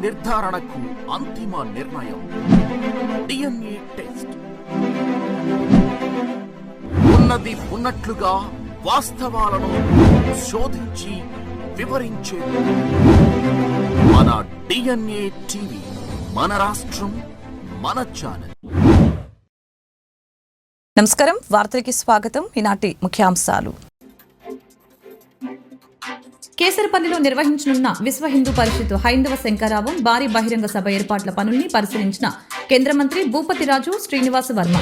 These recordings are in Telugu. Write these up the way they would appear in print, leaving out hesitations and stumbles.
నిర్ధారణకు అంతిమ నిర్ణయం డిఎన్ఏ టెస్ట్. ఉన్నది ఉన్నట్లుగా వాస్తవాలను శోధించి వివరించే మన డిఎన్ఏ టీవీ, మన రాష్ట్రం, మన ఛానల్. నమస్కారం, వార్తలకి స్వాగతం. ఈనాటి ముఖ్యాంశాలు. కేసరపల్లిలో నిర్వహించనున్న విశ్వ హిందూ పరిషత్ హైందవ శంకరావం భారీ బహిరంగ సభ ఏర్పాట్ల పనుల్ని పరిశీలించిన కేంద్ర మంత్రి భూపతిరాజు శ్రీనివాస వర్మ.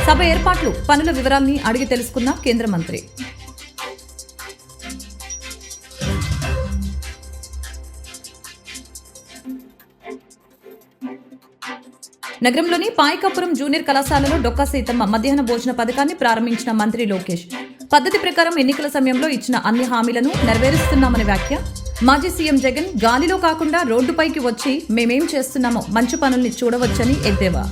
సభ ఏర్పాట్లు, పనుల వివరాల్ని అడిగి తెలుసుకున్న కేంద్ర మంత్రి. నగరంలోని పాయకాపురం జూనియర్ కళాశాలలో డొక్కా సీతమ్మ మధ్యాహ్న భోజన పథకాన్ని ప్రారంభించిన మంత్రి లోకేష్. పద్ధతి ప్రకారం ఎన్నికల సమయంలో ఇచ్చిన అన్ని హామీలను నెరవేరుస్తున్నామని వ్యాఖ్య. మాజీ సీఎం జగన్ గాలిలో కాకుండా రోడ్డుపైకి వచ్చి మేమేం చేస్తున్నామో మంచి పనుల్ని చూడవచ్చని ఎద్దేవా.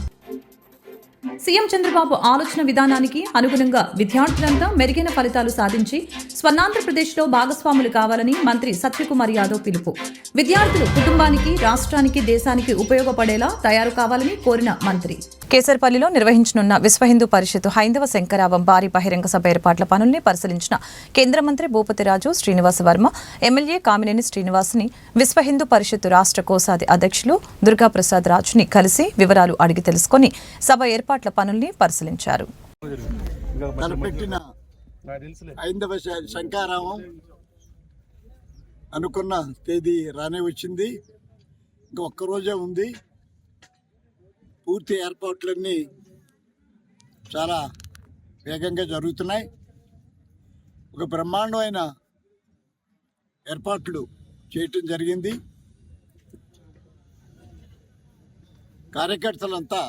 సీఎం చంద్రబాబు ఆలోచన విధానానికి అనుగుణంగా విద్యార్థులంతా మెరుగైన ఫలితాలు సాధించి స్వర్ణాంధ్రప్రదేశ్లో భాగస్వాములు కావాలని మంత్రి సత్యకుమార్ యాదవ్ పిలుపు. విద్యార్థులు కుటుంబానికి, రాష్ట్రానికి, దేశానికి ఉపయోగపడేలా తయారు కావాలని కోరిన మంత్రి. కేసరపల్లిలో నిర్వహించనున్న విశ్వ హిందూ పరిషత్ హైందవ శంకరావం భారీ బహిరంగ సభ ఏర్పాట్ల పనుల్ని పరిశీలించిన కేంద్ర మంత్రి భూపతిరాజు శ్రీనివాస వర్మ, ఎమ్మెల్యే కామినేని శ్రీనివాస్ని, విశ్వ హిందూ పరిషత్ రాష్ట్ర కోశాది అధ్యక్షులు దుర్గాప్రసాద్ రాజుని కలిసి వివరాలు అడిగి తెలుసుకుని సభ ఏర్పాట్ల పనుల్ని పరిశీలించారు. హైందవ శంకరావం అనుకున్న తేదీ రానే వచ్చింది. ఇంకా ఒక్కరోజే ఉంది. పూర్తి ఏర్పాట్లన్నీ చాలా వేగంగా జరుగుతున్నాయి. ఒక బ్రహ్మాండమైన ఏర్పాట్లు చేయటం జరిగింది. కార్యకర్తలంతా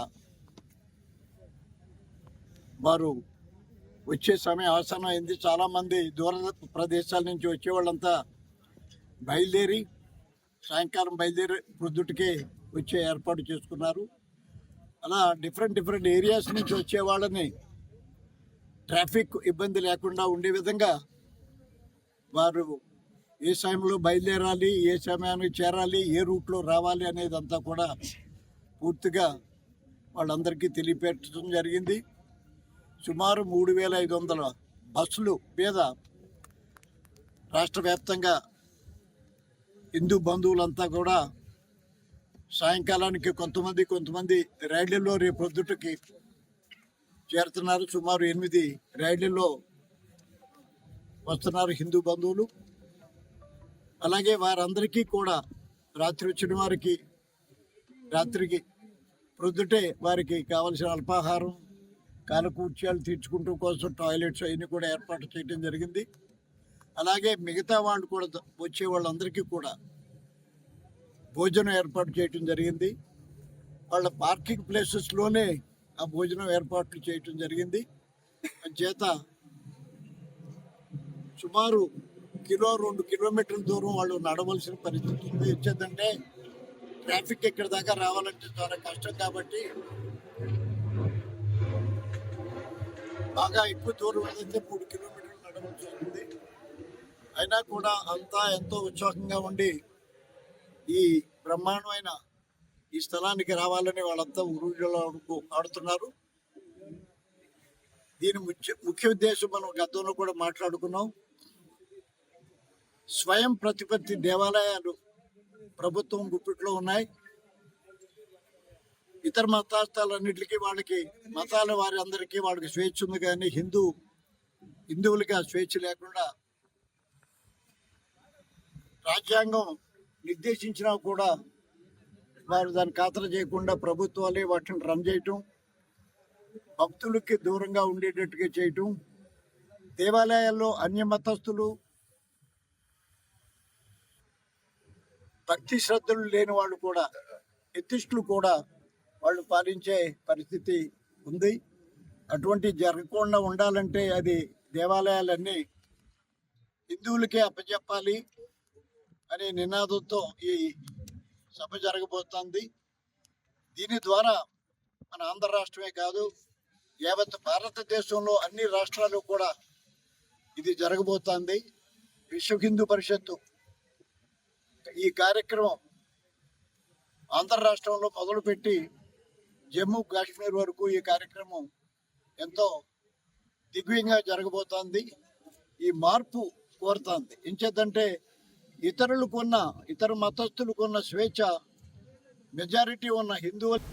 వారు వచ్చే సమయం ఆసనం అయింది. చాలామంది దూర ప్రదేశాల నుంచి వచ్చేవాళ్ళంతా బయలుదేరి సాయంకాలం బయలుదేరి ప్రొద్దుటికే వచ్చే ఏర్పాటు చేసుకున్నారు. అలా డిఫరెంట్ ఏరియాస్ నుంచి వచ్చే వాళ్ళని ట్రాఫిక్ ఇబ్బంది లేకుండా ఉండే విధంగా వారు ఏ సమయంలో బయలుదేరాలి, ఏ సమయానికి చేరాలి, ఏ రూట్లో రావాలి అనేదంతా కూడా పూర్తిగా వాళ్ళందరికీ తెలియపెట్టడం జరిగింది. సుమారు 3,500 బస్సులు మీద రాష్ట్ర వ్యాప్తంగా హిందూ బంధువులంతా కూడా సాయంకాలానికి కొంతమంది రైళ్లలో రేపు పొద్దుటకి చేరుతున్నారు. సుమారు 8 రైళ్లలో వస్తున్నారు హిందూ బంధువులు. అలాగే వారందరికీ కూడా రాత్రి వచ్చిన వారికి రాత్రికి ప్రొద్దుటే వారికి కావలసిన అల్పాహారం, కాలకూర్చాలు తీర్చుకుంటూ కోసం టాయిలెట్స్ అవన్నీ కూడా ఏర్పాటు చేయడం జరిగింది. అలాగే మిగతా వాళ్ళు కూడా వచ్చే వాళ్ళందరికీ కూడా భోజనం ఏర్పాటు చేయటం జరిగింది. వాళ్ళ పార్కింగ్ ప్లేసెస్లోనే ఆ భోజనం ఏర్పాట్లు చేయటం జరిగింది. చేత సుమారు 1-2 కిలోమీటర్ల దూరం వాళ్ళు నడవలసిన పరిస్థితి ఉంది. వచ్చేదంటే ట్రాఫిక్ ఇక్కడ దాకా రావాలంటే చాలా కష్టం. కాబట్టి బాగా ఎక్కువ దూరం ఏదైతే 3 కిలోమీటర్లు నడవలసి వస్తుంది. అయినా కూడా అంతా ఎంతో ఉత్సాహంగా ఉండి ఈ బ్రహ్మాండమైన ఈ స్థలానికి రావాలని వాళ్ళంతా ఉరుజులో ఆడుతున్నారు. దీని ముఖ్య ఉద్దేశం మనం గతంలో కూడా మాట్లాడుకున్నాం. స్వయం ప్రతిపత్తి దేవాలయాలు ప్రభుత్వం గుప్పిట్లో ఉన్నాయి. ఇతర మతాలన్నింటికి వాళ్ళకి మతాల వారి అందరికీ వాళ్ళకి స్వేచ్ఛ ఉంది. కానీ హిందువులకి ఆ స్వేచ్ఛ లేకుండా రాజ్యాంగం నిర్దేశించినా కూడా వారు దాన్ని ఖాతరు చేయకుండా ప్రభుత్వాలే వాటిని రన్ చేయటం, భక్తులకి దూరంగా ఉండేటట్టుగా చేయటం, దేవాలయాల్లో అన్య మతస్థులు, భక్తి శ్రద్ధలు లేని వాళ్ళు కూడా, ఎథిస్టులు కూడా వాళ్ళు పాలించే పరిస్థితి ఉంది. అటువంటి జరగకుండా ఉండాలంటే అది దేవాలయాలన్నీ హిందువులకే అప్పచెప్పాలి అనే నినాదంతో ఈ సభ జరగబోతోంది. దీని ద్వారా మన ఆంధ్ర రాష్ట్రమే కాదు, యావత్ భారతదేశంలో అన్ని రాష్ట్రాలు కూడా ఇది జరగబోతోంది. విశ్వ హిందూ పరిషత్తు ఈ కార్యక్రమం ఆంధ్ర రాష్ట్రంలో మొదలుపెట్టి జమ్మూ కాశ్మీర్ వరకు ఈ కార్యక్రమం ఎంతో దిగ్విజయంగా జరగబోతోంది. ఈ మార్పు కోరుతోంది. ఎంచేతంటే ఇతర మతస్థులకున్న స్వేచ్ఛ మెజారిటీ ఉన్న హిందువులు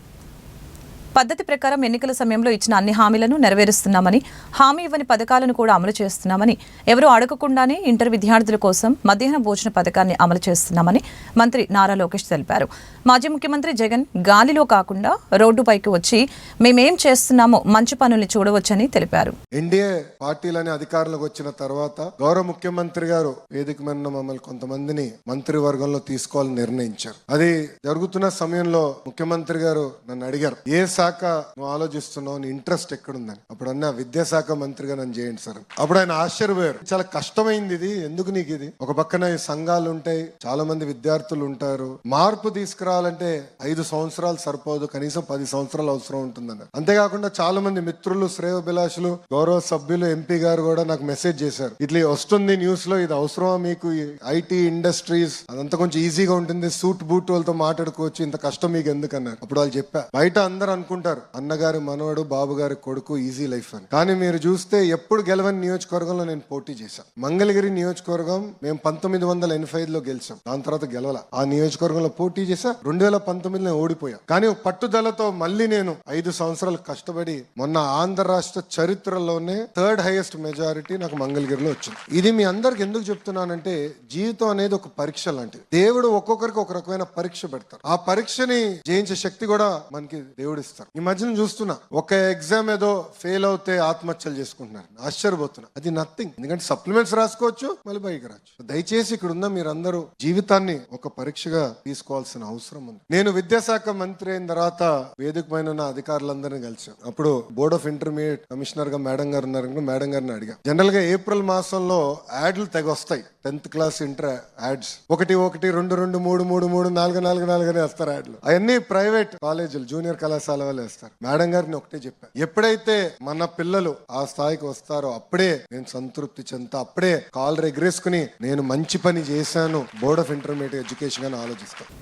పద్ధతి ప్రకారం ఎన్నికల సమయంలో ఇచ్చిన అన్ని హామీలను నెరవేరుస్తున్నామని, హామీ ఇవ్వని పథకాలను కూడా అమలు చేస్తున్నామని, ఎవరూ అడగకుండానే ఇంటర్ విద్యార్థుల కోసం మధ్యాహ్న భోజన పథకాన్ని అమలు చేస్తున్నామని మంత్రి నారా లోకేష్ తెలిపారు. మాజీ ముఖ్యమంత్రి జగన్ గాలిలో కాకుండా రోడ్డుపైకి వచ్చి మేమేం చేస్తున్నామో మంచి పనుల్ని చూడవచ్చని తెలిపారు. ఎన్డీఏ పార్టీలని అధికారంలోకి వచ్చిన తర్వాత గౌరవ ముఖ్యమంత్రి గారు వేదిక మీద మమ్మల్ని కొంతమందిని మంత్రివర్గంలో తీసుకోవాలని నిర్ణయించారు. అది జరుగుతున్న సమయంలో ముఖ్యమంత్రి గారు నన్ను అడిగారు, ఏ శాఖ నువ్వు ఆలోచిస్తున్నావు, నీ ఇంట్రెస్ట్ ఎక్కడుందని. అప్పుడు అన్న విద్యాశాఖ మంత్రిగా నన్ను చేయండి సార్. అప్పుడు ఆయన ఆశ్చర్యపోయారు, చాలా కష్టమైంది ఇది, ఎందుకు నీకు ఇది? ఒక పక్కన ఈ సంఘాలు ఉంటాయి, చాలా మంది విద్యార్థులు ఉంటారు, మార్పు తీసుకురావాలంటే 5 సంవత్సరాలు సరిపోదు, కనీసం 10 సంవత్సరాలు అవసరం ఉంటుందన్నారు. అంతేకాకుండా చాలా మంది మిత్రులు, శ్రేయోభిలాషులు, గౌరవ సభ్యులు, ఎంపీ గారు కూడా నాకు మెసేజ్ చేశారు, ఇట్లా వస్తుంది న్యూస్ లో, ఇది అవసరమా మీకు? ఐటీ ఇండస్ట్రీస్ అదంతా కొంచెం ఈజీగా ఉంటుంది, సూట్ బూట్ వాళ్ళతో మాట్లాడుకోవచ్చు, ఇంత కష్టం మీకు ఎందుకన్నారు. అప్పుడు వాళ్ళు చెప్పా, బయట అందరూ అనుకుంటారు అన్నగారి మనవడు, బాబు గారి కొడుకు, ఈజీ లైఫ్ అని. కానీ మీరు చూస్తే ఎప్పుడు గెలవని నియోజకవర్గంలో నేను పోటీ చేశాను. మంగళగిరి నియోజకవర్గం మేము 1985లో గెలిచాం, దాని తర్వాత గెలవాల. ఆ నియోజకవర్గంలో పోటీ చేశా, 2019లో ఓడిపోయా. కానీ పట్టుదలతో మళ్ళీ నేను 5 సంవత్సరాలు కష్టపడి మొన్న ఆంధ్ర రాష్ట్ర చరిత్రలోనే 3rd హైయెస్ట్ మెజారిటీ నాకు మంగళగిరిలో వచ్చింది. ఇది మీ అందరికి ఎందుకు చెప్తున్నానంటే, జీవితం అనేది ఒక పరీక్ష లాంటిది. దేవుడు ఒక్కొక్కరికి ఒక రకమైన పరీక్ష పెడతారు. ఆ పరీక్షని జయించే శక్తి కూడా మనకి దేవుడు ఇస్తారు. ఈ మధ్యన చూస్తున్నా, ఒక ఎగ్జామ్ ఏదో ఫెయిల్ అవుతే ఆత్మహత్యలు చేసుకుంటున్నారు, ఆశ్చర్యపోతున్నా. అది నథింగ్, ఎందుకంటే సప్లిమెంట్స్ రాసుకోవచ్చు, మళ్ళీ పైకి రావచ్చు. దయచేసి ఇక్కడ ఉన్న మీరందరూ జీవితాన్ని ఒక పరీక్షగా తీసుకోవాల్సిన అవసరం ఉంది. నేను విద్యాశాఖ మంత్రి అయిన తర్వాత వేదిక పైన ఉన్న అధికారులందరినీ కలిసాను. అప్పుడు బోర్డ్ ఆఫ్ ఇంటర్మీడియట్ కమిషనర్ గా మేడం గారు ఉన్నారు, మేడం గారిని అడిగా. జనరల్ గా ఏప్రిల్ మాసంలో యాడ్లు తెగ వస్తాయి, 10th క్లాస్ ఇంటర్ యాడ్స్, 1 1 2 2 3 3 3 4 4 4 అని వేస్తారు యాడ్లు. అవన్నీ ప్రైవేట్ కాలేజీలు, జూనియర్ కళాశాల వాళ్ళు వేస్తారు. మేడం గారిని ఒకటే చెప్పా, ఎప్పుడైతే మన పిల్లలు ఆ స్థాయికి వస్తారో అప్పుడే నేను సంతృప్తి చెందుతా, అప్పుడే కాలర్ ఎగరేసుకుని నేను మంచి పని చేశాను బోర్డ్ ఆఫ్ ఇంటర్మీడియట్ ఎడ్యుకేషన్ అని ఆలోచిస్తాను.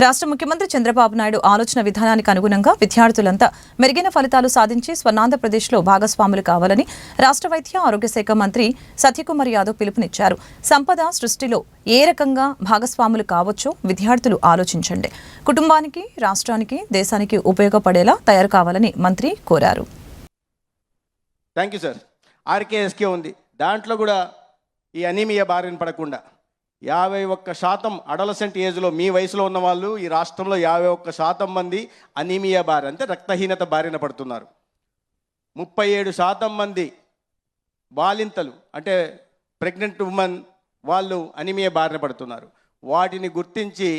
రాష్ట్ర ముఖ్యమంత్రి చంద్రబాబు నాయుడు ఆలోచన విధానానికి అనుగుణంగా విద్యార్థులంతా మెరుగైన ఫలితాలు సాధించి స్వర్ణాంధ్రప్రదేశ్లో భాగస్వాములు కావాలని రాష్ట్ర వైద్య ఆరోగ్య శాఖ మంత్రి సత్యకుమార్ యాదవ్ పిలుపునిచ్చారు. సంపద సృష్టిలో ఏ రకంగా భాగస్వాములు కావచ్చో విద్యార్థులు ఆలోచించండి. కుటుంబానికి, రాష్ట్రానికి, దేశానికి ఉపయోగపడేలా తయారు కావాలని మంత్రి కోరారు. Thank you sir. ఆర్కేఎస్కే ఉంది, దాంట్లో కూడా ఈ అనీమియా బారిన పడకుండా 51% అడలసెంట్ ఏజ్లో మీ వయసులో ఉన్న వాళ్ళు ఈ రాష్ట్రంలో 51% మంది అనీమియా బారి, అంటే రక్తహీనత బారిన పడుతున్నారు. 37% మంది బాలింతలు, అంటే ప్రెగ్నెంట్ ఉమెన్ వాళ్ళు అనీమియా బారిన పడుతున్నారు. వాటిని గుర్తించి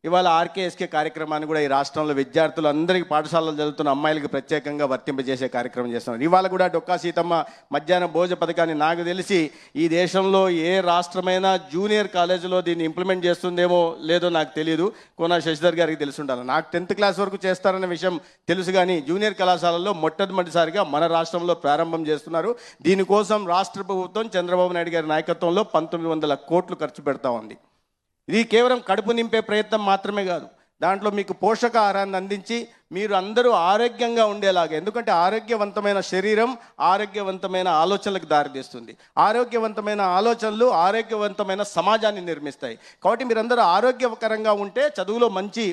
ఇవాళ ఆర్కేఎస్కే కార్యక్రమాన్ని కూడా ఈ రాష్ట్రంలో విద్యార్థులు అందరికీ, పాఠశాలలో చదువుతున్న అమ్మాయిలకు ప్రత్యేకంగా వర్తింపజేసే కార్యక్రమం చేస్తున్నారు. ఇవాళ కూడా డొక్కా సీతమ్మ మధ్యాహ్న భోజన పథకాన్ని నాకు తెలిసి ఈ దేశంలో ఏ రాష్ట్రమైనా జూనియర్ కాలేజీలో దీన్ని ఇంప్లిమెంట్ చేస్తుందేమో లేదో నాకు తెలియదు. కోన శశిధర్ గారికి తెలిసి ఉండాలి. నాకు 10th క్లాస్ వరకు చేస్తారనే విషయం తెలుసు, కానీ జూనియర్ కళాశాలల్లో మొట్టమొదటిసారిగా మన రాష్ట్రంలో ప్రారంభం చేస్తున్నారు. దీనికోసం రాష్ట్ర ప్రభుత్వం చంద్రబాబు నాయుడు గారి నాయకత్వంలో 1900 కోట్లు ఖర్చు పెడతా ఉంది. ఇది కేవలం కడుపు నింపే ప్రయత్నం మాత్రమే కాదు, దాంట్లో మీకు పోషకాహారాన్ని అందించి మీరు అందరూ ఆరోగ్యంగా ఉండేలాగా, ఎందుకంటే ఆరోగ్యవంతమైన శరీరం ఆరోగ్యవంతమైన ఆలోచనలకు దారితీస్తుంది. ఆరోగ్యవంతమైన ఆలోచనలు ఆరోగ్యవంతమైన సమాజాన్ని నిర్మిస్తాయి. కాబట్టి మీరందరూ ఆరోగ్యకరంగా ఉంటే చదువులో మంచి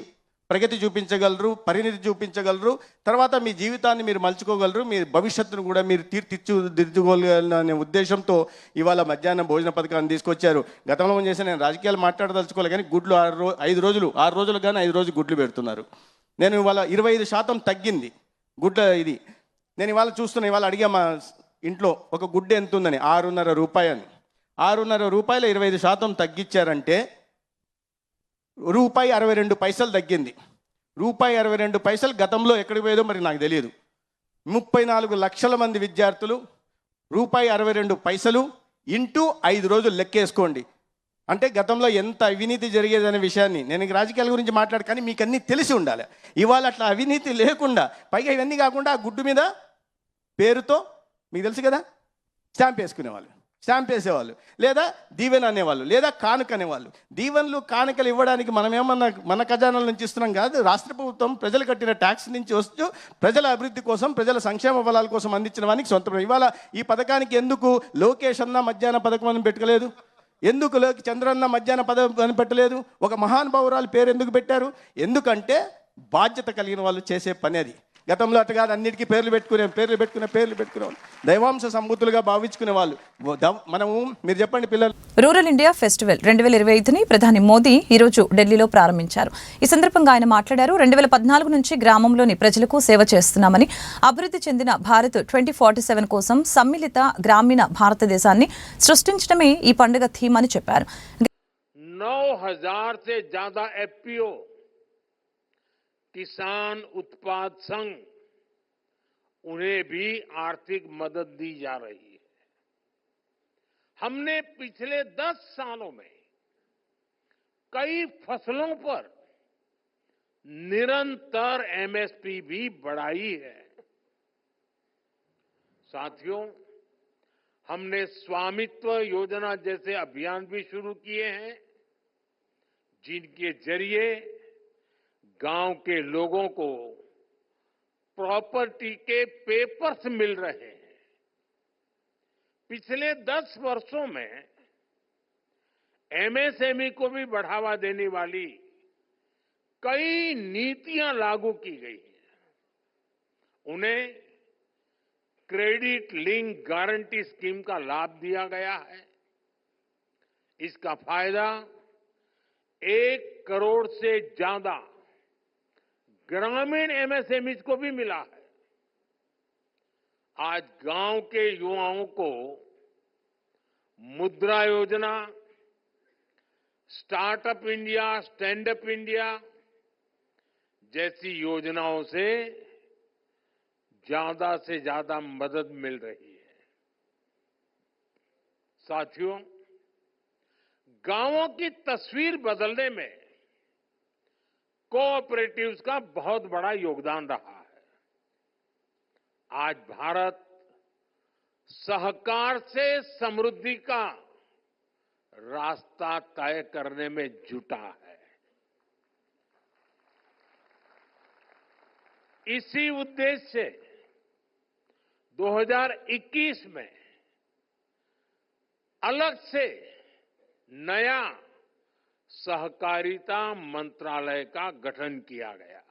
ప్రగతి చూపించగలరు, పరిణితి చూపించగలరు, తర్వాత మీ జీవితాన్ని మీరు మలుచుకోగలరు, మీ భవిష్యత్తును కూడా మీరు తీర్చిదిద్దుకోగలనే ఉద్దేశంతో ఇవాళ మధ్యాహ్నం భోజన పథకాన్ని తీసుకొచ్చారు. గతంలో చేసి నేను రాజకీయాలు మాట్లాడదలుచుకోవాలి, కానీ గుడ్లు 6 రోజులు కానీ 5 రోజులు గుడ్లు పెడుతున్నారు. నేను ఇవాళ 25% తగ్గింది గుడ్ల ఇది. నేను ఇవాళ చూస్తున్నా, ఇవాళ అడిగా మా ఇంట్లో ఒక గుడ్డు ఎంత ఉందని, 6.5 రూపాయలు. 6.5 రూపాయలు 25% తగ్గించారంటే ₹62 తగ్గింది. ₹62 గతంలో ఎక్కడికి పోయేదో మరి నాకు తెలియదు. 34 లక్షల మంది విద్యార్థులు ₹62 ఇంటూ 5 రోజులు లెక్కేసుకోండి. అంటే గతంలో ఎంత అవినీతి జరిగేదనే విషయాన్ని, నేను రాజకీయాల గురించి మాట్లాడు, కానీ మీకు అన్నీ తెలిసి ఉండాలి. ఇవాళ అట్లా అవినీతి లేకుండా, పైగా ఇవన్నీ కాకుండా ఆ గుడ్డు మీద పేరుతో మీకు తెలుసు కదా స్టాంప్ వేసుకునేవాళ్ళు. స్టాంప్ వేసేవాళ్ళు, లేదా దీవెన అనేవాళ్ళు, లేదా కానుక అనేవాళ్ళు. దీవెనలు కానుకలు ఇవ్వడానికి మనం ఏమన్నా మన ఖజానాల నుంచి ఇస్తున్నాం కాదు. రాష్ట్ర ప్రభుత్వం ప్రజలు కట్టిన ట్యాక్స్ నుంచి వస్తూ ప్రజల అభివృద్ధి కోసం, ప్రజల సంక్షేమ ఫలాల కోసం అందించిన వానికి సొంతం. ఇవాళ ఈ పథకానికి ఎందుకు లోకేష్ అన్న మధ్యాహ్న పథకం అని పెట్టలేదు? ఎందుకు చంద్రన్న మధ్యాహ్న పథకం అని పెట్టలేదు? ఒక మహానుభావురాలు పేరు ఎందుకు పెట్టారు? ఎందుకంటే బాధ్యత కలిగిన వాళ్ళు చేసే పని అది. గతంలో అటు కాదు, అన్నిటికీ పేర్లు పెట్టుకునే దైవాంశ సంబూతులుగా భావించుకునే వాళ్ళు. మనము మీరు చెప్పండి పిల్లలు. రూరల్ ఇండియా ఫెస్టివల్ 2025ని ప్రధాని మోదీ ఈరోజు ఢిల్లీలో ప్రారంభించారు. ఈ సందర్భంగా ఆయన మాట్లాడారు. 2014 నుంచి గ్రామంలోని ప్రజలకు సేవ చేస్తున్నామని, అభివృద్ధి చెందిన భారత్ 2047 కోసం సమ్మిళిత గ్రామీణ భారతదేశాన్ని సృష్టించడమే ఈ పండుగ థీమ్ అని చెప్పారు. 9,000 से ज्यादा एफपीओ किसान उत्पाद संघ, उन्हें भी आर्थिक मदद दी जा रही है। हमने पिछले 10 सालों में कई फसलों पर निरंतर एमएसपी भी बढ़ाई है। साथियों, हमने स्वामित्व योजना जैसे अभियान भी शुरू किए हैं, जिनके जरिए गांव के लोगों को प्रॉपर्टी के पेपर्स मिल रहे हैं। पिछले 10 वर्षों में एमएसएमई को भी बढ़ावा देने वाली कई नीतियां लागू की गई हैं। उन्हें क्रेडिट लिंक गारंटी स्कीम का लाभ दिया गया है। इसका फायदा 1 करोड़ से ज्यादा ग्रामीण एमएसएमई को भी मिला है। आज गांव के युवाओं को मुद्रा योजना, startup India, stand up India जैसी योजनाओं से ज्यादा मदद मिल रही है। साथियों, गांवों की तस्वीर बदलने में कोऑपरेटिव्स का बहुत बड़ा योगदान रहा है। आज भारत सहकार से समृद्धि का रास्ता तय करने में जुटा है। इसी उद्देश्य से 2021 में अलग से नया सहकारिता मंत्रालय का गठन किया गया।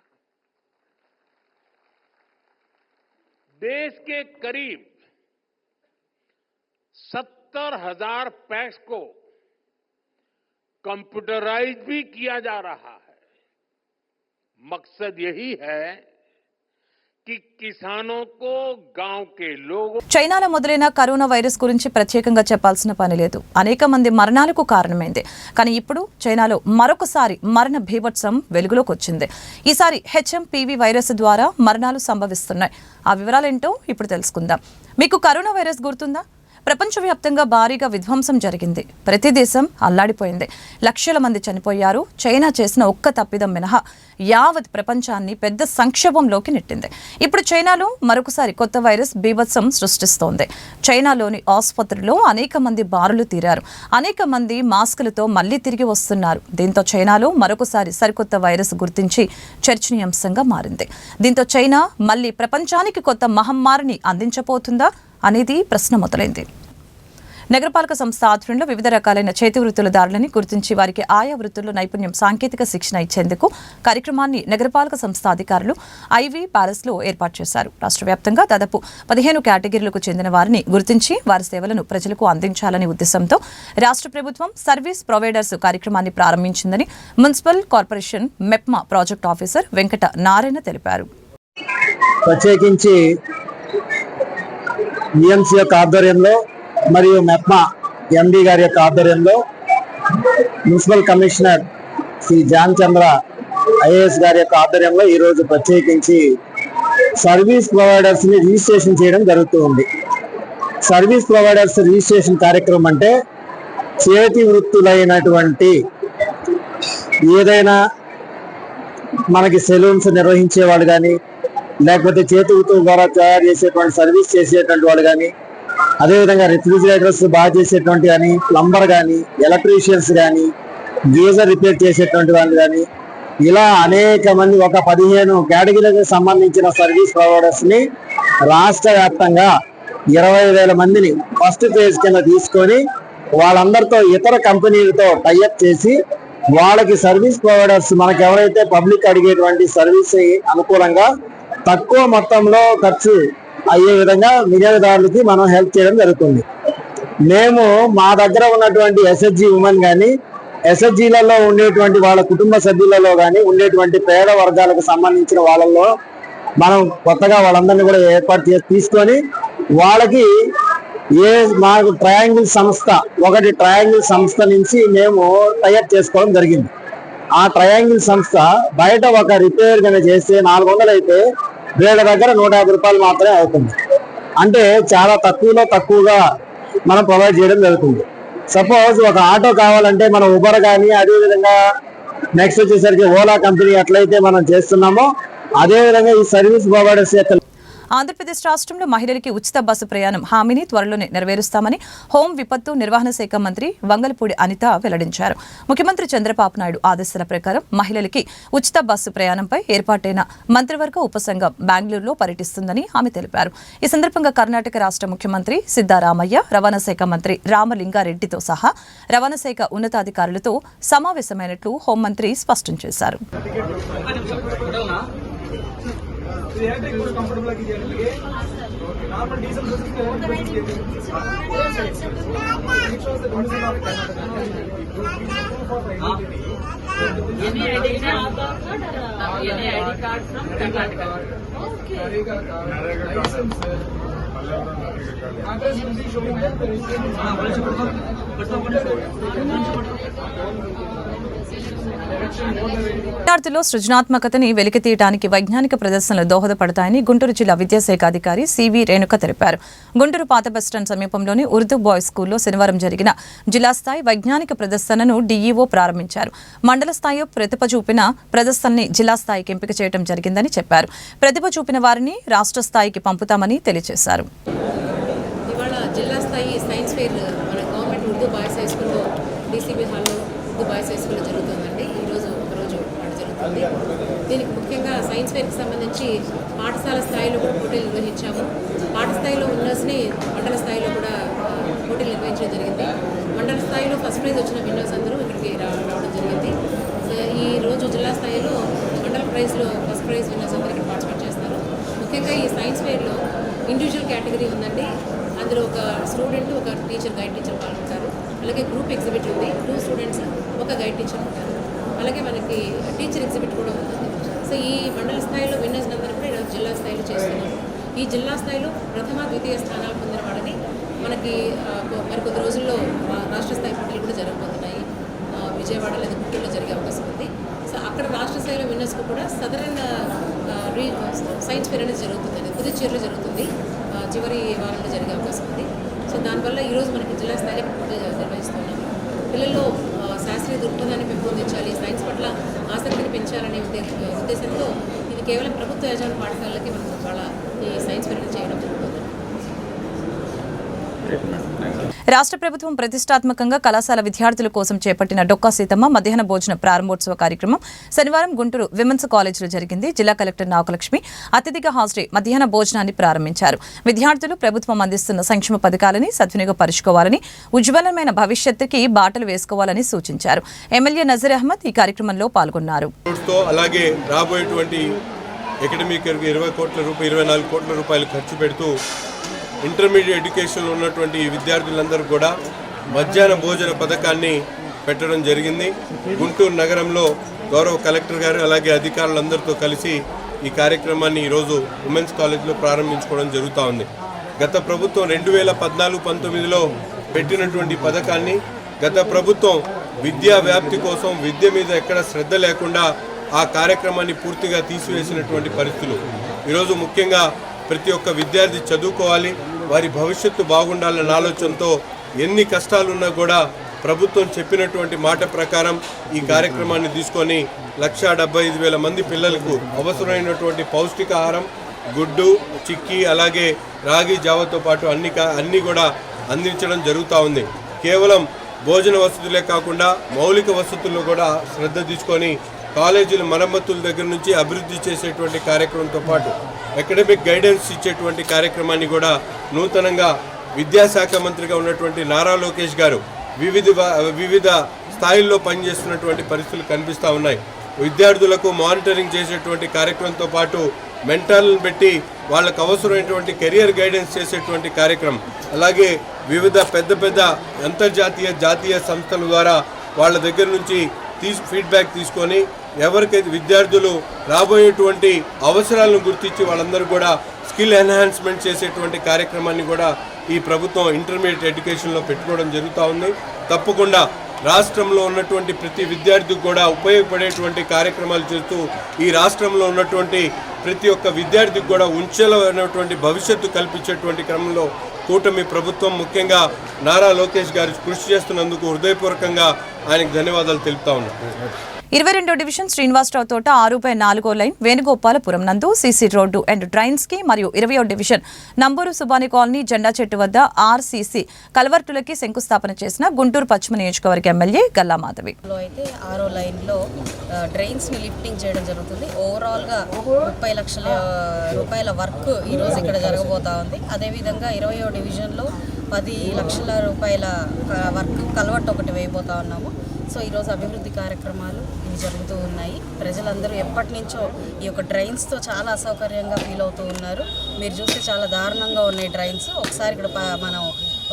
देश के करीब 70,000 पैक्स को कंप्यूटराइज भी किया जा रहा है। मकसद यही है कि किसानों को गांव के लोगों చైనాలో మొదలైన కరోనా వైరస్ గురించి ప్రత్యేకంగా చెప్పాల్సిన పని లేదు. అనేక మంది మరణాలకు కారణమైంది. కానీ ఇప్పుడు చైనాలో మరొకసారి మరణ భీభత్సం వెలుగులోకి వచ్చింది. ఈసారి హెచ్ఎంపీవీ వైరస్ ద్వారా మరణాలు సంభవిస్తున్నాయి. ఆ వివరాలేంటో ఇప్పుడు తెలుసుకుందాం. మీకు కరోనా వైరస్ గుర్తుందా? ప్రపంచవ్యాప్తంగా భారీగా విధ్వంసం జరిగింది. ప్రతి దేశం అల్లాడిపోయింది. లక్షల మంది చనిపోయారు. చైనా చేసిన ఒక్క తప్పిదం మినహా యావత్ ప్రపంచాన్ని పెద్ద సంక్షోభంలోకి నెట్టింది. ఇప్పుడు చైనాలో మరొకసారి కొత్త వైరస్ బీభత్సం సృష్టిస్తోంది. చైనాలోని ఆసుపత్రుల్లో అనేక మంది బారులు తీరారు. అనేక మంది మాస్కులతో మళ్లీ తిరిగి వస్తున్నారు. దీంతో చైనాలో మరొకసారి సరికొత్త వైరస్ గుర్తించి చర్చనీయాంశంగా మారింది. దీంతో చైనా మళ్లీ ప్రపంచానికి కొత్త మహమ్మారిని అందించబోతుందా అనేది ప్రశ్న మొదలైంది. నగరపాలక సంస్థ ఆధ్వర్యంలో వివిధ రకాలైన చేతి వృత్తులదారులని గుర్తించి వారికి ఆయా వృత్తుల్లో నైపుణ్యం, సాంకేతిక శిక్షణ ఇచ్చేందుకు కార్యక్రమాన్ని నగరపాలక సంస్థ అధికారులు ఐవీ ప్యాలెస్లో ఏర్పాటు చేశారు. రాష్ట్ర వ్యాప్తంగా దాదాపు 15 కేటగిరీలకు చెందిన వారిని గుర్తించి వారి సేవలను ప్రజలకు అందించాలనే ఉద్దేశంతో రాష్ట్ర ప్రభుత్వం సర్వీస్ ప్రొవైడర్స్ కార్యక్రమాన్ని ప్రారంభించిందని municipal corporation MEPMA project officer Venkata Narayana తెలిపారు. ప్రత్యేకించి ఈఎంసీ యొక్క ఆధ్వర్యంలో మరియు మెప్మా ఎండి గారి యొక్క ఆధ్వర్యంలో మున్సిపల్ కమిషనర్ శ్రీ జాన్ చంద్ర ఐఏఎస్ గారి యొక్క ఆధ్వర్యంలో ఈరోజు ప్రత్యేకించి సర్వీస్ ప్రొవైడర్స్ ని రిజిస్ట్రేషన్ చేయడం జరుగుతూ ఉంది. సర్వీస్ ప్రొవైడర్స్ రిజిస్ట్రేషన్ కార్యక్రమం అంటే చేతి వృత్తులైనటువంటి ఏదైనా మనకి సెలూన్స్ నిర్వహించే వాళ్ళు కానీ, లేకపోతే చేతి వృత్తుల ద్వారా తయారు చేసేటువంటి సర్వీస్ చేసేటువంటి వాళ్ళు కానీ, అదేవిధంగా రిఫ్రిజిరేటర్స్ బాగా చేసేటువంటి కానీ, ప్లంబర్ కానీ, ఎలక్ట్రీషియన్స్ కానీ, గీజర్ రిపేర్ చేసేటువంటి వాళ్ళు కానీ, ఇలా అనేక మంది ఒక 15 కేటగిరీలకు సంబంధించిన సర్వీస్ ప్రొవైడర్స్ ని రాష్ట్ర వ్యాప్తంగా 20,000 మందిని ఫస్ట్ ఫేజ్ కింద తీసుకొని వాళ్ళందరితో ఇతర కంపెనీలతో టైఅప్ చేసి వాళ్ళకి సర్వీస్ ప్రొవైడర్స్ మనకి ఎవరైతే పబ్లిక్ అడిగేటువంటి సర్వీస్ అనుకూలంగా తక్కువ మొత్తంలో ఖర్చు అయ్యే విధంగా వినియోగదారులకి మనం హెల్ప్ చేయడం జరుగుతుంది. మేము మా దగ్గర ఉన్నటువంటి ఎస్హెచ్జి ఉమెన్ కానీ, ఎస్హెచ్జీలలో ఉండేటువంటి వాళ్ళ కుటుంబ సభ్యులలో కానీ ఉండేటువంటి పేద వర్గాలకు సంబంధించిన వాళ్ళల్లో మనం కొత్తగా వాళ్ళందరినీ కూడా ఏర్పాటు చేసి తీసుకొని వాళ్ళకి మాకు ట్రయాంగిల్ సంస్థ నుంచి మేము టైఅప్ చేసుకోవడం జరిగింది. ఆ ట్రయాంగిల్ సంస్థ బయట ఒక రిపేర్ కనుక చేస్తే 400 అయితే వీళ్ళ దగ్గర 150 రూపాయలు మాత్రమే అవుతుంది. అంటే చాలా తక్కువగా మనం ప్రొవైడ్ చేయడం జరుగుతుంది. సపోజ్ ఒక ఆటో కావాలంటే మనం ఉబర్ కానీ, అదేవిధంగా నెక్స్ట్ వచ్చేసరికి ఓలా కంపెనీ ఎట్లయితే మనం చేస్తున్నామో అదేవిధంగా ఈ సర్వీస్ ప్రొవైడర్స్ యొక్క ఆంధ్రప్రదేశ్ రాష్ట్రంలో మహిళలకి ఉచిత బస్సు ప్రయాణం హామీని త్వరలోనే నెరవేరుస్తామని హోం విపత్తు నిర్వహణ శాఖ మంత్రి వంగలపూడి అనిత వెల్లడించారు. ముఖ్యమంత్రి చంద్రబాబు నాయుడు ఆదేశాల ప్రకారం మహిళలకి ఉచిత బస్సు ప్రయాణంపై ఏర్పాటైన మంత్రివర్గ ఉపసంఘం బెంగళూరులో పర్యటిస్తుందని ఆమె తెలిపారు. ఈ సందర్భంగా కర్ణాటక రాష్ట్ర ముఖ్యమంత్రి సిద్దారామయ్య, రవాణా శాఖ మంత్రి రామలింగారెడ్డితో సహా రవాణా శాఖ ఉన్నతాధికారులతో సమావేశమైనట్లు హోంమంత్రి స్పష్టం చేశారు. విద్యార్థుల్లో సృజనాత్మకతని వెలికితీయడానికి వైజ్ఞానిక ప్రదర్శనలు దోహదపడతాయని గుంటూరు జిల్లా విద్యాశాఖ అధికారి సివి రేణుక తెలిపారు. గుంటూరు పాత బస్టాండ్ సమీపంలోని ఉర్దూ బాయ్స్ స్కూల్లో శనివారం జరిగిన జిల్లా స్థాయి వైజ్ఞానిక ప్రదర్శనను డీఈఓ ప్రారంభించారు. మండల స్థాయిలో ప్రతిభ చూపిన ప్రదర్శనని జిల్లా స్థాయికి ఎంపిక చేయడం జరిగిందని చెప్పారు. ప్రతిభ చూపిన వారిని రాష్ట్ర స్థాయికి పంపుతామని తెలియజేశారు. జిల్లా స్థాయి సైన్స్ ఫెయిర్ మన గవర్నమెంట్ ఉర్దూ బాయ్స్ హై స్కూల్లో డీసీబీ హాల్లో ఉర్దూ బాయ్స్ హై స్కూల్లో జరుగుతుందండి. ఈరోజు ఒకరోజు పాటు జరుగుతుంది. దీనికి ముఖ్యంగా సైన్స్ ఫెయిర్కి సంబంధించి పాఠశాల స్థాయిలో కూడా పోటీలు నిర్వహించాము. పాఠస్థాయిలో విన్నర్స్ని మండల స్థాయిలో కూడా పోటీలు నిర్వహించడం జరిగింది. మండల స్థాయిలో ఫస్ట్ ప్రైజ్ వచ్చిన విన్నర్స్ అందరూ ఇక్కడికి రావడం జరిగింది. ఈ రోజు జిల్లా స్థాయిలో మండల ప్రైజ్లో ఫస్ట్ ప్రైజ్ విన్నర్స్ అందరూ ఇక్కడ పార్టిసిపేట్ చేస్తారు. ముఖ్యంగా ఈ సైన్స్ ఫెయిర్లో ఇండివిజువల్ కేటగిరీ ఉందండి. అందులో ఒక స్టూడెంట్, ఒక టీచర్, గైడ్ టీచర్ పాల్గొంటారు. అలాగే గ్రూప్ ఎగ్జిబిట్ ఉంది. 2 స్టూడెంట్స్, ఒక గైడ్ టీచర్ ఉంటారు. అలాగే మనకి టీచర్ ఎగ్జిబిట్ కూడా ఉంటుంది. సో ఈ మండల స్థాయిలో విన్నర్స్ అందరూ కూడా ఈరోజు జిల్లా స్థాయిలో చేస్తున్నారు. ఈ జిల్లా స్థాయిలో ప్రథమ, ద్వితీయ స్థానాలు పొందిన వాళ్ళని మనకి మరికొద్ది రోజుల్లో రాష్ట్ర స్థాయి పోటీలు కూడా జరగబోతున్నాయి. విజయవాడ లేదా గుంటూరులో జరిగే అవకాశం ఉంది. సో అక్కడ రాష్ట్ర స్థాయిలో విన్నర్స్కి కూడా సదరన్ సైన్స్ ఫెయిర్ అనేది జరుగుతుంది. పుదుచ్చేరిలో జరుగుతుంది. చివరి వారంలో జరిగే అవకాశం ఉంది. సో దానివల్ల ఈరోజు మనకి జిల్లా స్థాయిలో పోటీ నిర్వహిస్తున్నాము. పిల్లల్లో శాస్త్రీయ దృక్పథాన్ని పెంపొందించాలి, సైన్స్ పట్ల ఆసక్తిని పెంచాలనే ఉద్దేశంతో ఇది కేవలం ప్రభుత్వ యాజమాన్య పాఠశాలలకి మనం చాలా ఈ సైన్స్ ఫెయిర్ చేయడం జరుగుతుంది. రాష్ట్ర ప్రభుత్వం ప్రతిష్టాత్మకంగా కళాశాల విద్యార్థుల కోసం చేపట్టిన డొక్కా సీతమ్మ మధ్యాహ్న భోజన ప్రారంభోత్సవ కార్యక్రమం శనివారం గుంటూరు విమెన్స్ కాలేజీలో జరిగింది. జిల్లా కలెక్టర్ నాగలక్ష్మి అతిథిగా హాజరై మధ్యాహ్న భోజనాన్ని ప్రారంభించారు. విద్యార్థులు ప్రభుత్వం అందిస్తున్న సంక్షేమ పథకాలని సద్వినియోగపరుచుకోవాలని, ఉజ్వలమైన భవిష్యత్తుకి బాటలు వేసుకోవాలని సూచించారు. ఎమ్మెల్యే నజీర్ అహ్మద్ ఈ కార్యక్రమంలో పాల్గొన్నారు. అలాగే రాబోయేటువంటి అకాడమిక్ 24 కోట్ల రూపాయలు ఖర్చు పెడుతూ ఇంటర్మీడియట్ ఎడ్యుకేషన్లో ఉన్నటువంటి విద్యార్థులందరూ కూడా మధ్యాహ్న భోజన పథకాన్ని పెట్టడం జరిగింది. గుంటూరు నగరంలో గౌరవ కలెక్టర్ గారు అలాగే అధికారులందరితో కలిసి ఈ కార్యక్రమాన్ని ఈరోజు ఉమెన్స్ కాలేజ్లో ప్రారంభించుకోవడం జరుగుతూ ఉంది. గత ప్రభుత్వం 2014-19లో పెట్టినటువంటి పథకాన్ని గత ప్రభుత్వం విద్యా వ్యాప్తి కోసం విద్య మీద ఎక్కడ శ్రద్ధ లేకుండా ఆ కార్యక్రమాన్ని పూర్తిగా తీసివేసినటువంటి పరిస్థితులు. ఈరోజు ముఖ్యంగా ప్రతి ఒక్క విద్యార్థి చదువుకోవాలి, వారి భవిష్యత్తు బాగుండాలన్న ఆలోచనతో ఎన్ని కష్టాలున్నా కూడా ప్రభుత్వం చెప్పినటువంటి మాట ప్రకారం ఈ కార్యక్రమాన్ని తీసుకొని 1,75,000 మంది పిల్లలకు అవసరమైనటువంటి పౌష్టికాహారం గుడ్డు, చిక్కీ, అలాగే రాగి జావతో పాటు అన్ని కూడా అందించడం జరుగుతూ ఉంది. కేవలం భోజన వసతులే కాకుండా మౌలిక వసతుల్లో కూడా శ్రద్ధ తీసుకొని కాలేజీల మరమ్మతుల దగ్గర నుంచి అభివృద్ధి చేసేటువంటి కార్యక్రమంతో పాటు అకాడమిక్ గైడెన్స్ ఇచ్చేటువంటి కార్యక్రమాన్ని కూడా నూతనంగా విద్యాశాఖ మంత్రిగా ఉన్నటువంటి నారా లోకేష్ గారు వివిధ స్థాయిల్లో పనిచేస్తున్నటువంటి పరిస్థితులు కనిపిస్తూ ఉన్నాయి. విద్యార్థులకు మానిటరింగ్ చేసేటువంటి కార్యక్రమంతో పాటు మెంటర్లను పెట్టి వాళ్ళకు అవసరమైనటువంటి కెరియర్ గైడెన్స్ చేసేటువంటి కార్యక్రమం, అలాగే వివిధ పెద్ద అంతర్జాతీయ జాతీయ సంస్థల ద్వారా వాళ్ళ దగ్గర నుంచి ఫీడ్బ్యాక్ తీసుకొని ఎవరికైతే విద్యార్థులు రాబోయేటువంటి అవసరాలను గుర్తించి వాళ్ళందరూ కూడా స్కిల్ ఎన్హాన్స్మెంట్ చేసేటువంటి కార్యక్రమాన్ని కూడా ఈ ప్రభుత్వం ఇంటర్మీడియట్ ఎడ్యుకేషన్లో పెట్టుకోవడం జరుగుతూ ఉంది. తప్పకుండా రాష్ట్రంలో ఉన్నటువంటి ప్రతి విద్యార్థికి కూడా ఉపయోగపడేటువంటి కార్యక్రమాలు చేస్తూ ఈ రాష్ట్రంలో ఉన్నటువంటి ప్రతి ఒక్క విద్యార్థికి కూడా ఉంచలైనటువంటి భవిష్యత్తు కల్పించేటువంటి క్రమంలో కూటమి ప్రభుత్వం ముఖ్యంగా నారా లోకేష్ గారు కృషి చేస్తున్నందుకు హృదయపూర్వకంగా ఆయనకు ధన్యవాదాలు తెలుపుతా ఉన్నాను. 22వ డివిజన్ శ్రీనివాసరావు తోట 6/4 లైన్ వేణుగోపాలపురం నందు సీసీ రోడ్డు అండ్ డ్రైన్స్ కి మరియు 20వ డివిజన్ నంబూరు సుబాని కాలనీ జెండా చెట్టు వద్ద ఆర్సీసీ కల్వర్టులకి శంకుస్థాపన చేసిన గుంటూరు పశ్చిమ నియోజకవర్గ ఎమ్మెల్యే గల్లా మాధవి. అయితే 6వ లైన్లో డ్రైన్స్ ని లిఫ్టింగ్ చేయడం జరుగుతుంది. ఓవరాల్ గా 30 లక్షల రూపాయల వర్క్ ఈ రోజు ఇక్కడ జరగబోతా ఉంది. అదేవిధంగా 20వ డివిజన్లో 10 లక్షల రూపాయల వర్క్ కల్వర్ట్ ఒకటి వేయబోతా ఉన్నాము. సో ఈరోజు అభివృద్ధి కార్యక్రమాలు ఇవి జరుగుతూ ఉన్నాయి. ప్రజలందరూ ఎప్పటి నుంచో ఈ యొక్క డ్రైన్స్తో చాలా అసౌకర్యంగా ఫీల్ అవుతూ ఉన్నారు. మీరు చూస్తే చాలా దారుణంగా ఉన్నాయి డ్రైన్స్. ఒకసారి ఇక్కడ మనం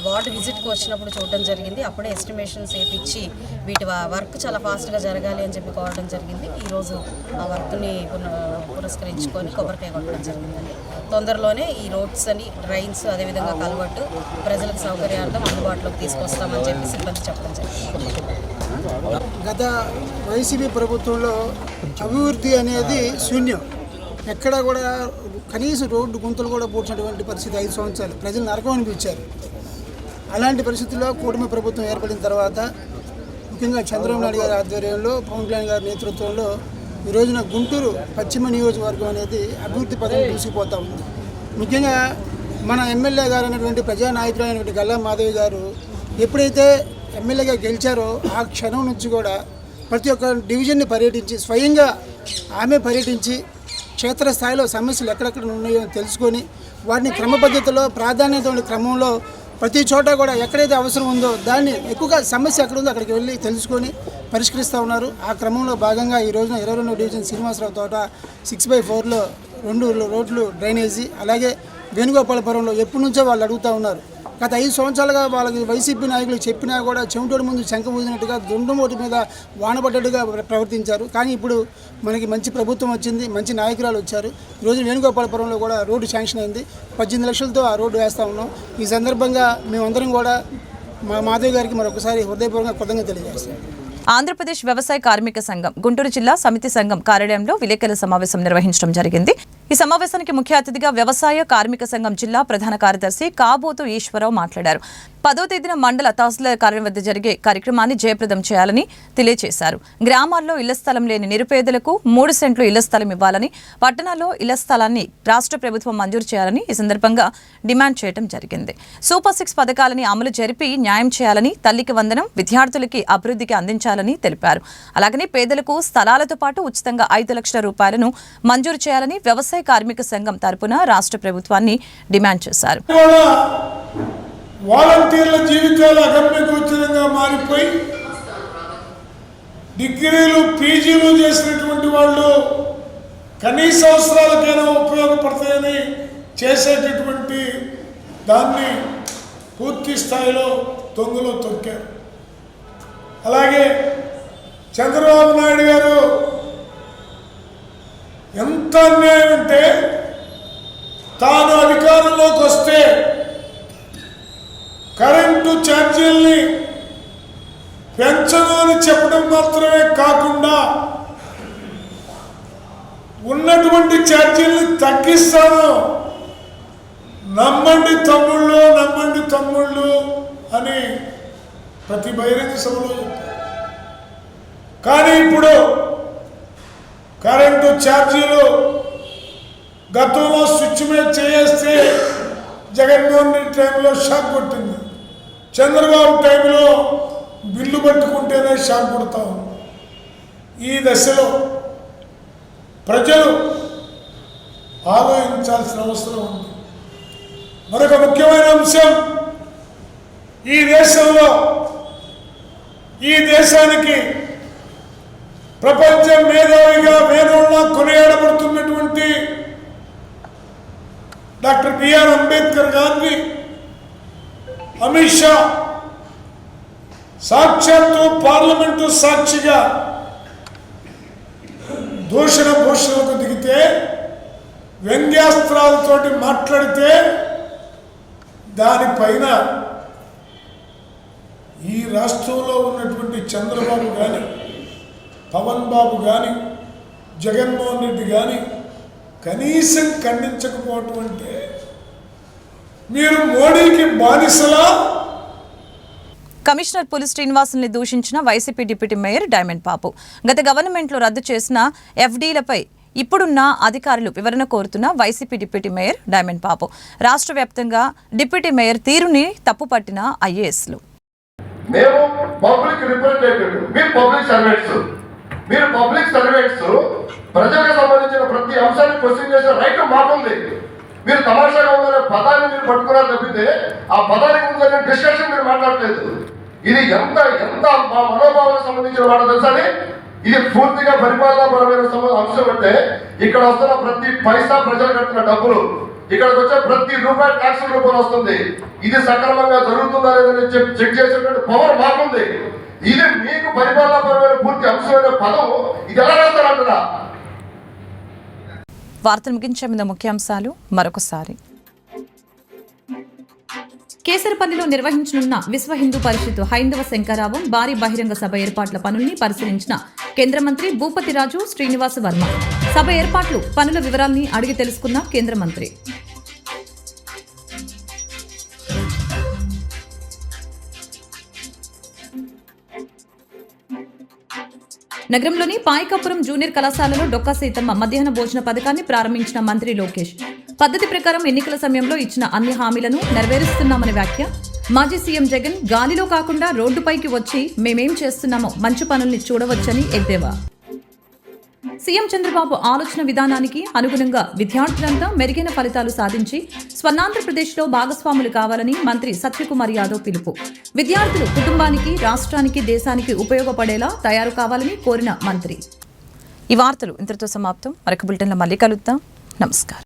వార్డు విజిట్కి వచ్చినప్పుడు చూడడం జరిగింది. అప్పుడే ఎస్టిమేషన్స్ వేయించి వీటి వర్క్ చాలా ఫాస్ట్గా జరగాలి అని చెప్పి కోరడం జరిగింది. ఈరోజు ఆ వర్క్ని పురస్కరించుకొని కొబ్బరికాయ కొట్టడం జరిగిందండి. తొందరలోనే ఈ రోడ్స్ అని డ్రైన్స్ అదేవిధంగా కల్వర్టు ప్రజలకు సౌకర్యార్థం అందుబాటులోకి తీసుకొస్తామని చెప్పి సిబ్బంది చెప్పడం జరిగింది. గత వైసీపీ ప్రభుత్వంలో అభివృద్ధి అనేది శూన్యం. ఎక్కడ కూడా కనీసం రోడ్డు గుంతలు కూడా పూడ్చినటువంటి పరిస్థితి 5 సంవత్సరాలు ప్రజలు నరకం అనిపించారు. అలాంటి పరిస్థితుల్లో కూటమి ప్రభుత్వం ఏర్పడిన తర్వాత ముఖ్యంగా చంద్రబాబు నాయుడు గారి ఆధ్వర్యంలో, పవన్ కళ్యాణ్ గారి నేతృత్వంలో ఈ రోజున గుంటూరు పశ్చిమ నియోజకవర్గం అనేది అభివృద్ధి పథకం దూసిపోతూ ఉంది. ముఖ్యంగా మన ఎమ్మెల్యే గారు అయినటువంటి ప్రజానాయకుడు అయినటువంటి గల్లా మాధవి గారు ఎప్పుడైతే ఎమ్మెల్యేగా గెలిచారో ఆ క్షణం నుంచి కూడా ప్రతి ఒక్క డివిజన్ని పర్యటించి స్వయంగా ఆమె పర్యటించి క్షేత్రస్థాయిలో సమస్యలు ఎక్కడెక్కడ ఉన్నాయో తెలుసుకొని వాటిని క్రమ పద్ధతిలో ప్రాధాన్యత ఉన్న క్రమంలో ప్రతి చోట కూడా ఎక్కడైతే అవసరం ఉందో దాన్ని ఎక్కువగా సమస్య ఎక్కడ ఉందో అక్కడికి వెళ్ళి తెలుసుకొని పరిష్కరిస్తూ ఉన్నారు. ఆ క్రమంలో భాగంగా ఈ రోజున 22వ డివిజన్ శ్రీనివాసరావు తోట 6/4లో 2 రోడ్లు డ్రైనేజీ, అలాగే వేణుగోపాలపురంలో ఎప్పటి నుంచో వాళ్ళు అడుగుతూ ఉన్నారు. గత 5 సంవత్సరాలుగా వాళ్ళకి వైసీపీ నాయకులు చెప్పినా కూడా చెవిటోడి ముందు శంఖ ఊదినట్టుగా దుండమోటి మీద వానపడ్డట్టుగా ప్రవర్తించారు. కానీ ఇప్పుడు మనకి మంచి ప్రభుత్వం వచ్చింది, మంచి నాయకురాలు వచ్చారు. ఈరోజు వేణుగోపాలపురంలో కూడా రోడ్డు శాంక్షన్ అయింది. 18 లక్షలతో ఆ రోడ్డు వేస్తూ ఉన్నాం. ఈ సందర్భంగా మేమందరం కూడా మా మాధవ్ గారికి మరొకసారి హృదయపూర్వకంగా కృతజ్ఞతలు తెలియజేస్తాం. ఆంధ్రప్రదేశ్ వ్యవసాయ కార్మిక సంఘం గుంటూరు జిల్లా సమితి సంఘం కార్యాలయంలో విలేకరుల సమావేశం నిర్వహించడం జరిగింది. ఈ సమావేశానికి ముఖ్య అతిథిగా వ్యవసాయ కార్మిక సంఘం జిల్లా ప్రధాన కార్యదర్శి కాబోతు ఈశ్వరరావు మాట్లాడారు. 10వ తేదీన మండల తహసీల్దార్ కార్యాలయం వద్ద జరిగే కార్యక్రమాన్ని జయప్రదం చేయాలని తెలియజేశారు. గ్రామాల్లో ఇళ్ల స్థలం లేని నిరుపేదలకు 3 సెంట్లు ఇళ్ల స్థలం ఇవ్వాలని, పట్టణాల్లో ఇళ్ల స్థలాన్ని రాష్ట్ర ప్రభుత్వం మంజూరు చేయాలని ఈ సందర్భంగా డిమాండ్ చేయడం జరిగింది. సూపర్ 6 పథకాలని అమలు జరిపి న్యాయం చేయాలని, తల్లికి వందనం విద్యార్థులకి అభివృద్ధికి అందించాలని తెలిపారు. అలాగనే పేదలకు స్థలాలతో పాటు ఉచితంగా 5 లక్షల రూపాయలను మంజూరు చేయాలని వ్యవసాయ కార్మిక సంఘం తరపున రాష్ట్ర ప్రభుత్వాన్ని డిమాండ్ చేశారు. వాలంటీర్ల జీవితాలు అగమ్యగోచరంగా మారిపోయి డిగ్రీలు పీజీలు చేసినటువంటి వాళ్ళు కనీస అవసరాలకైనా ఉపయోగపడతాయని చేసేటటువంటి దాన్ని పూర్తి స్థాయిలో తొంగలో తొక్కారు. అలాగే చంద్రబాబు నాయుడు గారు ఎంత అన్యాయం అంటే తాను అధికారంలోకి వస్తే కరెంటు ఛార్జీల్ని పెంచను అని చెప్పడం మాత్రమే కాకుండా ఉన్నటువంటి ఛార్జీల్ని తగ్గిస్తాను, నమ్మండి తమ్ముళ్ళు అని ప్రతి బహిరంగ సభలో చెప్పారు. కానీ ఇప్పుడు కరెంటు ఛార్జీలు గతంలో స్విచ్ మీద చేస్తే జగన్మోహన్ రెడ్డి టైంలో షాక్ కొట్టింది, చంద్రబాబు టైంలో బిల్లు పట్టుకుంటేనే షాక్ కొడతాం. ఈ దశలో ప్రజలు ఆలోచించాల్సిన అవసరం ఉంది. మరొక ముఖ్యమైన అంశం, ఈ దేశంలో ఈ దేశానికి ప్రపంచ మేధావిగా వేణువుల కొనియాడబడుతున్నటువంటి డాక్టర్ బిఆర్ అంబేద్కర్ గారిని అమిత్ షా సాక్షాత్తు పార్లమెంటు సాక్షిగా దూషణ భూషణలకు దిగితే, వ్యంగ్యాస్త్రాలతోటి మాట్లాడితే దానిపైన ఈ రాష్ట్రంలో ఉన్నటువంటి చంద్రబాబు కానీ, పవన్ బాబు కానీ, జగన్మోహన్ రెడ్డి కానీ కనీసం ఖండించకపోవటం అంటే మీరు మోడీకి బానిసలా? కమిషనర్ పులి శ్రీనివాసుల్ని దూషించిన వైసీపీ డిప్యూటీ మేయర్ డైమండ్ బాబు. గత గవర్నమెంట్లో రద్దు చేసిన ఎఫ్డీలపై ఇప్పుడున్న అధికారులు వివరణ కోరుతున్న వైసీపీ డిప్యూటీ మేయర్ డైమండ్ బాబు. రాష్ట్ర వ్యాప్తంగా డిప్యూటీ మేయర్ తీరుని తప్పుపట్టిన ఐఏఎస్లు. మేము పబ్లిక్ రిప్రజెంటేటివ్, మీరు పబ్లిక్ సర్వెంట్స్. మీరు పబ్లిక్ సర్వెంట్స్ ప్రజలకు సంబంధించిన ప్రతి అంశాన్ని క్వశ్చన్ చేసే రైట్ మాకుంది. మీరు తమాషాగా ఉందనే పదాన్ని మీరు పట్టుకున్నారు తప్పితే ఆ పదానికి ముందు డిస్కషన్ మీరు మాట్లాడలేదు. ఇది ఎంత ఎంత మా మనోభావాలకు సంబంధించిన మాట తెలుసా? ఇది పూర్తిగా పరిపాలనాపరమైన అంశం. అంటే ఇక్కడ వస్తున్న ప్రతి పైసా ప్రజలు కట్టిన డబ్బులు, ఇక్కడికి వచ్చే ప్రతి రూపాయి ట్యాక్స్ రూపంలో వస్తుంది. ఇది సక్రమంగా జరుగుతుందా లేదని చెక్ చేసేటువంటి పవర్ మాకుంది. ఇది మీకు పరిపాలనాపరమైన పూర్తి అంశమైన పదం, ఇది ఎలా రాస్తారంటారా? వార్తలు ముగించే ముందు ముఖ్యాంశాలు మరొకసారి. కేసరపల్లిలో నిర్వహించనున్న విశ్వ హిందూ పరిషత్ హైందవ శంకరావం భారీ బహిరంగ సభ ఏర్పాట్ల పనుల్ని పరిశీలించిన కేంద్ర మంత్రి భూపతిరాజు శ్రీనివాస్ వర్మ. సభ ఏర్పాట్లు పనుల వివరాల్ని అడిగి తెలుసుకున్న కేంద్ర మంత్రి. నగరంలోని పాయకపురం జూనియర్ కళాశాలలో డొక్కా సీతమ్మ మధ్యాహ్న భోజన పథకాన్ని ప్రారంభించిన మంత్రి లోకేష్. పద్ధతి ప్రకారం ఎన్నికల సమయంలో ఇచ్చిన అన్ని హామీలను నెరవేరుస్తున్నామని వ్యాఖ్య. మాజీ సీఎం జగన్ గాలిలో కాకుండా రోడ్డుపైకి వచ్చి మేమేం చేస్తున్నామో మంచి పనుల్ని చూడవచ్చని ఎద్దేవా. సీఎం చంద్రబాబు ఆలోచన విధానానికి అనుగుణంగా విద్యార్థులంతా మెరుగైన ఫలితాలు సాధించి స్వర్ణాంధ్రప్రదేశ్లో భాగస్వాములు కావాలని మంత్రి సత్యకుమార్ యాదవ్ పిలుపు. విద్యార్థులు కుటుంబానికి, రాష్ట్రానికి, దేశానికి ఉపయోగపడేలా తయారు కావాలని కోరిన మంత్రి. ఈ వార్తలు ఇంతటితో సమాప్తం. మరొక బులెటిన్లో మళ్ళీ కలుద్దాం. నమస్కారం.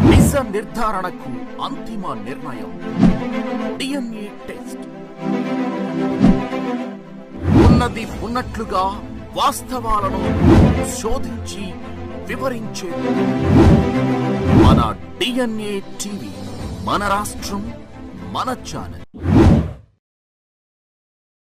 నిజ నిర్ధారణకు అంతిమ నిర్ణయం డిఎన్ఏ టెస్ట్. ఉన్నది ఉన్నట్లుగా వాస్తవాలను శోధించి వివరించే మన డిఎన్ఏ టీవీ, మన రాష్ట్రం, మన ఛానల్.